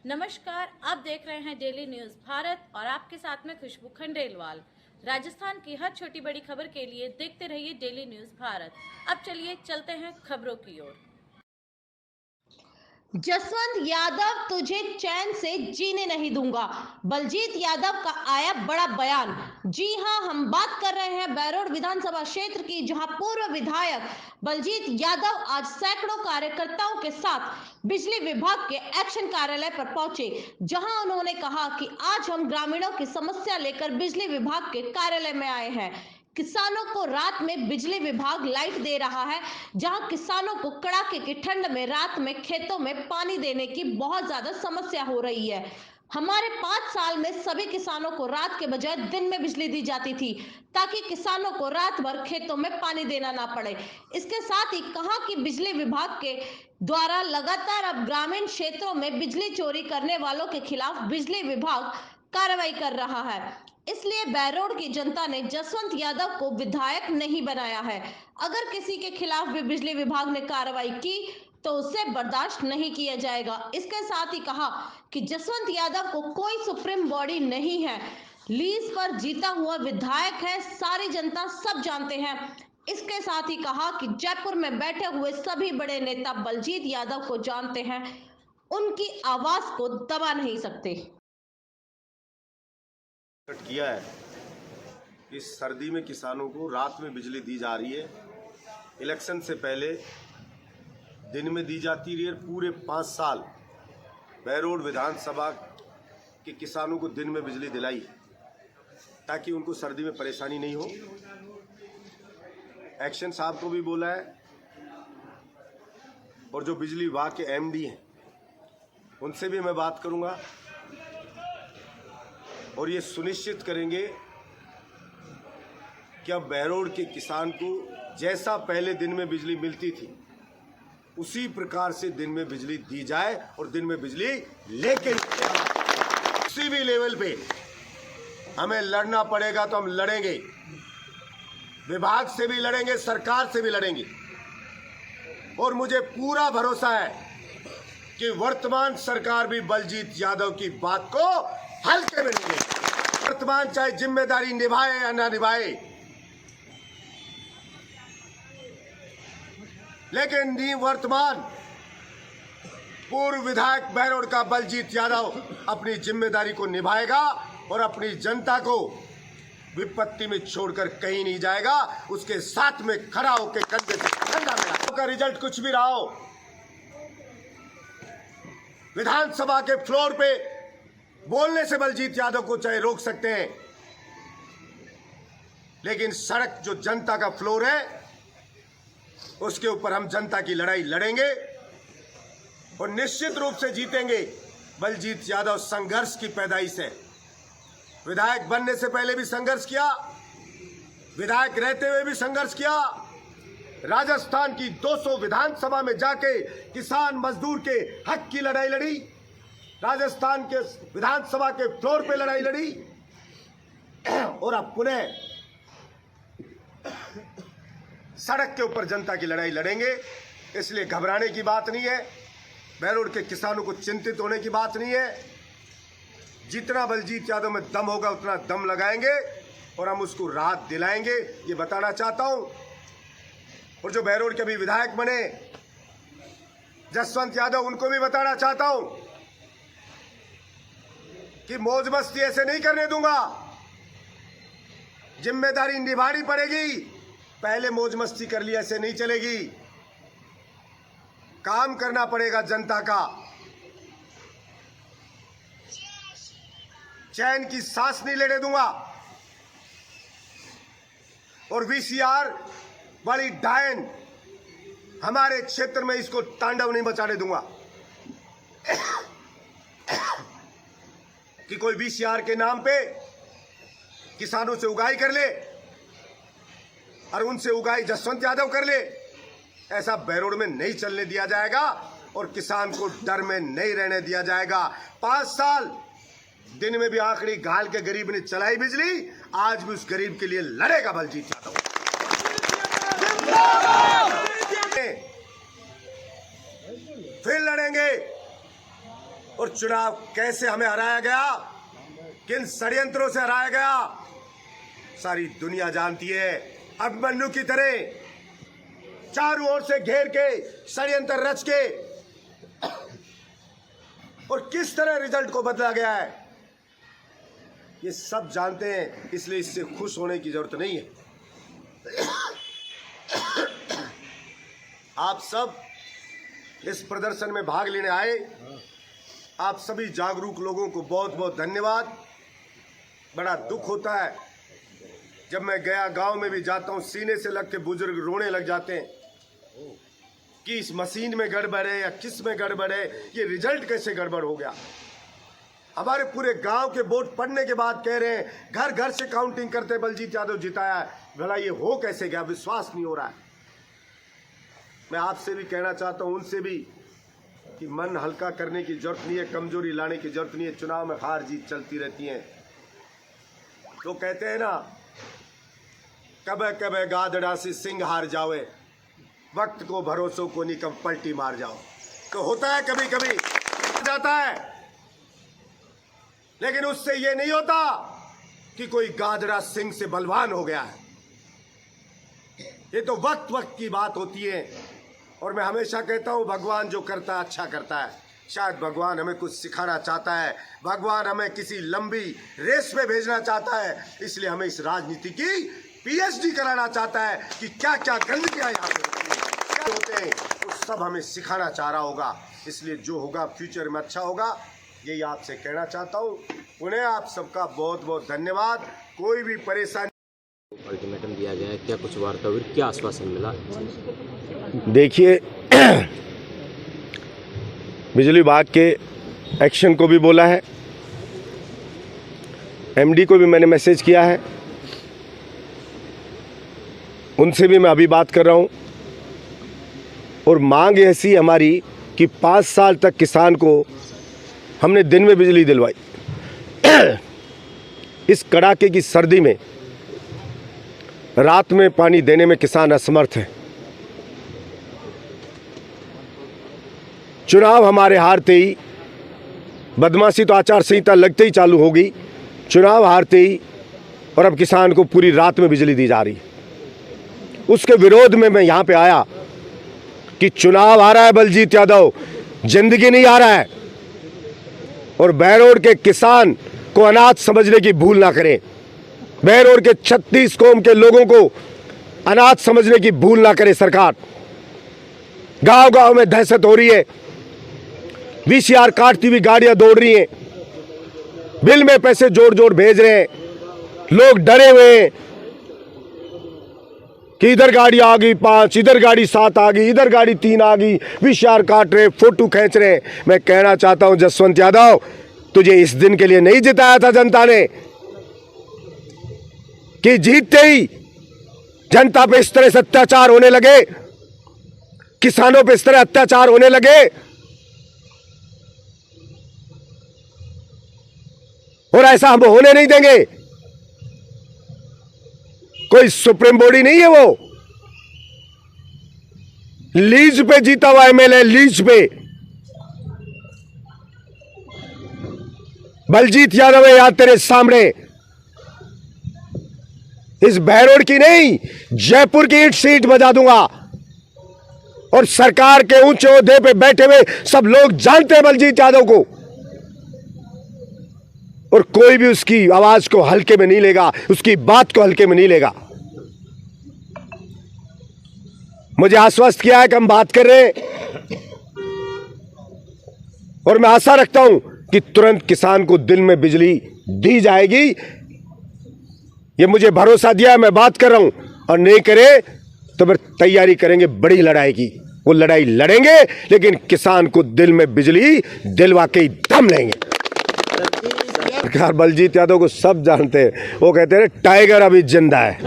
नमस्कार, आप देख रहे हैं डेली न्यूज भारत और आपके साथ में खुशबू खंडेलवाल। राजस्थान की हर छोटी बड़ी खबर के लिए देखते रहिए डेली न्यूज भारत। अब चलिए चलते हैं खबरों की ओर। जसवंत यादव तुझे चैन से जीने नहीं दूंगा, बलजीत यादव का आया बड़ा बयान। जी हां, हम बात कर रहे हैं बैरोड विधानसभा क्षेत्र की, जहां पूर्व विधायक बलजीत यादव आज सैकड़ों कार्यकर्ताओं के साथ बिजली विभाग के एक्शन कार्यालय पर पहुंचे, जहां उन्होंने कहा कि आज हम ग्रामीणों की समस्या लेकर बिजली विभाग के कार्यालय में आए हैं। किसानों को रात में बिजली विभाग लाइट दे रहा है, जहां किसानों को कड़ाके की ठंड में रात में खेतों में पानी देने की बहुत ज्यादा समस्या हो रही है। हमारे 5 साल में सभी किसानों को रात के बजाय दिन में बिजली दी जाती थी, ताकि किसानों को रात भर खेतों में पानी देना ना पड़े। इसके साथ ही कहा कि बिजली विभाग के द्वारा लगातार अब ग्रामीण क्षेत्रों में बिजली चोरी करने वालों के खिलाफ बिजली विभाग कार्रवाई कर रहा है, इसलिए बैरोड की जनता ने जसवंत यादव को विधायक नहीं बनाया है। अगर किसी के खिलाफ भी बिजली विभाग ने कार्रवाई की तो उसे बर्दाश्त नहीं किया जाएगा। इसके साथ ही कहा कि जसवंत यादव को कोई सुप्रीम बॉडी नहीं है, लीज पर जीता हुआ विधायक है, सारी जनता सब जानते हैं। इसके साथ ही कहा कि जयपुर में बैठे हुए सभी बड़े नेता बलजीत यादव को जानते हैं, उनकी आवाज को दबा नहीं सकते। किया है कि सर्दी में किसानों को रात में बिजली दी जा रही है। इलेक्शन से पहले दिन में दी जाती रही है। पूरे 5 साल बैरोड विधानसभा के किसानों को दिन में बिजली दिलाई, ताकि उनको सर्दी में परेशानी नहीं हो। एक्शन साहब को भी बोला है, और जो बिजली विभाग के एमडी हैं उनसे भी मैं बात करूंगा, और ये सुनिश्चित करेंगे कि अब बैरोड के किसान को जैसा पहले दिन में बिजली मिलती थी उसी प्रकार से दिन में बिजली दी जाए, और दिन में बिजली लेके किसी भी लेवल पे हमें लड़ना पड़ेगा तो हम लड़ेंगे, विभाग से भी लड़ेंगे, सरकार से भी लड़ेंगे। और मुझे पूरा भरोसा है कि वर्तमान सरकार भी बलजीत यादव की बात को हल्के में नहीं लेगी। वर्तमान चाहे जिम्मेदारी निभाए या ना निभाए, लेकिन वर्तमान पूर्व विधायक बैरोड का बलजीत यादव अपनी जिम्मेदारी को निभाएगा और अपनी जनता को विपत्ति में छोड़कर कहीं नहीं जाएगा। उसके साथ में खड़ा होकर कंधे से कंधा मिला का रिजल्ट कुछ भी रहा हो, विधानसभा के फ्लोर पे बोलने से बलजीत यादव को चाहे रोक सकते हैं, लेकिन सड़क जो जनता का फ्लोर है उसके ऊपर हम जनता की लड़ाई लड़ेंगे और निश्चित रूप से जीतेंगे। बलजीत यादव संघर्ष की पैदाइश है। विधायक बनने से पहले भी संघर्ष किया, विधायक रहते हुए भी संघर्ष किया, राजस्थान की 200 विधानसभा में जाके किसान मजदूर के हक की लड़ाई लड़ी, राजस्थान के विधानसभा के फ्लोर पे लड़ाई लड़ी, और अब पुनः सड़क के ऊपर जनता की लड़ाई लड़ेंगे। इसलिए घबराने की बात नहीं है, बैरोड के किसानों को चिंतित होने की बात नहीं है। जितना बलजीत यादव में दम होगा उतना दम लगाएंगे और हम उसको राहत दिलाएंगे, ये बताना चाहता हूं। और जो बैरोड के अभी विधायक बने जसवंत यादव, उनको भी बताना चाहता हूं कि मौज मस्ती ऐसे नहीं करने दूंगा, जिम्मेदारी निभानी पड़ेगी। पहले मौज मस्ती कर ली ऐसे नहीं चलेगी, काम करना पड़ेगा जनता का। चैन की सांस नहीं लेने दूंगा, और वीसीआर वाली डायन हमारे क्षेत्र में इसको तांडव नहीं मचाने दूंगा कि कोई वीसीआर के नाम पे किसानों से उगाही कर ले और उनसे उगाही जसवंत यादव कर ले। ऐसा बैरोड में नहीं चलने दिया जाएगा और किसान को डर में नहीं रहने दिया जाएगा। 5 साल दिन में भी आखिरी घाल के गरीब ने चलाई बिजली, आज भी उस गरीब के लिए लड़ेगा बलजीत यादव। फिर लड़ेंगे और चुनाव कैसे हमें हराया गया, किन षड्यंत्रों से हराया गया, सारी दुनिया जानती है। अभिमन्यु की तरह चारों ओर से घेर के षड्यंत्र रच के और किस तरह रिजल्ट को बदला गया है, ये सब जानते हैं। इसलिए इससे खुश होने की जरूरत नहीं है। आप सब इस प्रदर्शन में भाग लेने आए, आप सभी जागरूक लोगों को बहुत बहुत धन्यवाद। बड़ा दुख होता है जब मैं गया गांव में भी जाता हूं, सीने से लग के बुजुर्ग रोने लग जाते हैं कि इस मशीन में गड़बड़ है या किस में गड़बड़ है, ये रिजल्ट कैसे गड़बड़ हो गया। हमारे पूरे गांव के वोट पड़ने के बाद कह रहे हैं घर घर से काउंटिंग करते बलजीत यादव जिताया है। भला ये हो कैसे गया, विश्वास नहीं हो रहा है। मैं आपसे भी कहना चाहता हूं, उनसे भी, कि मन हल्का करने की जरूरत नहीं है, कमजोरी लाने की जरूरत नहीं है। चुनाव में हार जीत चलती रहती है। तो कहते हैं ना, कबे कबे गादड़ा से सिंह हार जावे, वक्त को भरोसों को निकम पलटी मार जाओ। तो होता है कभी कभी जाता है, लेकिन उससे ये नहीं होता कि कोई गादड़ा सिंह से बलवान हो गया है। ये तो वक्त वक्त की बात होती है। और मैं हमेशा कहता हूं, भगवान जो करता है अच्छा करता है। शायद भगवान हमें कुछ सिखाना चाहता है, भगवान हमें किसी लंबी रेस में भेजना चाहता है। इसलिए हमें इस राजनीति की पीएचडी कराना चाहता है कि क्या क्या गंदगियां यहाँ पे होती है, क्या होते हैं, वो सब हमें सिखाना चाह रहा होगा। इसलिए जो होगा फ्यूचर में अच्छा होगा, यही आपसे कहना चाहता हूँ। उन्हें आप सबका बहुत बहुत धन्यवाद। कोई भी परेशानी, अल्टीमेटम दिया गया है, क्या कुछ वार्ता हुई, क्या आश्वासन मिला? देखिए, बिजली विभाग के एक्शन को भी बोला है, एमडी को भी मैंने मैसेज किया है, उनसे भी मैं अभी बात कर रहा हूं। और मांग ऐसी हमारी कि 5 साल तक किसान को हमने दिन में बिजली दिलवाई। इस कड़ाके की सर्दी में रात में पानी देने में किसान असमर्थ है। चुनाव हमारे हारते ही, बदमाशी तो आचार संहिता लगते ही चालू होगी, चुनाव हारते ही, और अब किसान को पूरी रात में बिजली दी जा रही है। उसके विरोध में मैं यहाँ पे आया कि चुनाव आ रहा है बलजीत यादव, जिंदगी नहीं आ रहा है। और बहरोड के किसान को अनाथ समझने की भूल ना करें। बहरोड के 36 कौम के लोगों को अनाथ समझने की भूल ना करे सरकार। गांव गांव में दहशत हो रही है, वीसीआर काटती हुई गाड़ियां दौड़ रही हैं, बिल में पैसे जोड़ जोड़ भेज रहे हैं, लोग डरे हुए हैं कि इधर गाड़ी आ गई 5, इधर गाड़ी 7 आ गई, इधर गाड़ी 3 आ गई, वीसीआर काट रहे, फोटो खींच रहे। मैं कहना चाहता हूं जसवंत यादव, तुझे इस दिन के लिए नहीं जिताया था जनता ने कि जीतते ही जनता पे इस तरह से अत्याचार होने लगे, किसानों पे इस तरह अत्याचार होने लगे। और ऐसा हम होने नहीं देंगे। कोई सुप्रीम बॉडी नहीं है, वो लीज पे जीता हुआ एमएलए, लीज पे। बलजीत यादव है यार तेरे सामने, इस बहरोड की नहीं, जयपुर की ईंट सीट बजा दूंगा। और सरकार के ऊंचे ओहदे पे बैठे हुए सब लोग जानते हैं बलजीत यादव को, और कोई भी उसकी आवाज को हल्के में नहीं लेगा, उसकी बात को हल्के में नहीं लेगा। मुझे आश्वस्त किया है कि हम बात कर रहे हैं, और मैं आशा रखता हूं कि तुरंत किसान को दिन में बिजली दी जाएगी। ये मुझे भरोसा दिया है, मैं बात कर रहा हूं। और नहीं करे तो फिर तैयारी करेंगे बड़ी लड़ाई की। वो लड़ाई लड़ेंगे, लेकिन किसान को दिल में बिजली दिलवा के ही दम लेंगे। सरकार बलजीत यादव को सब जानते हैं, वो कहते हैं टाइगर अभी जिंदा है।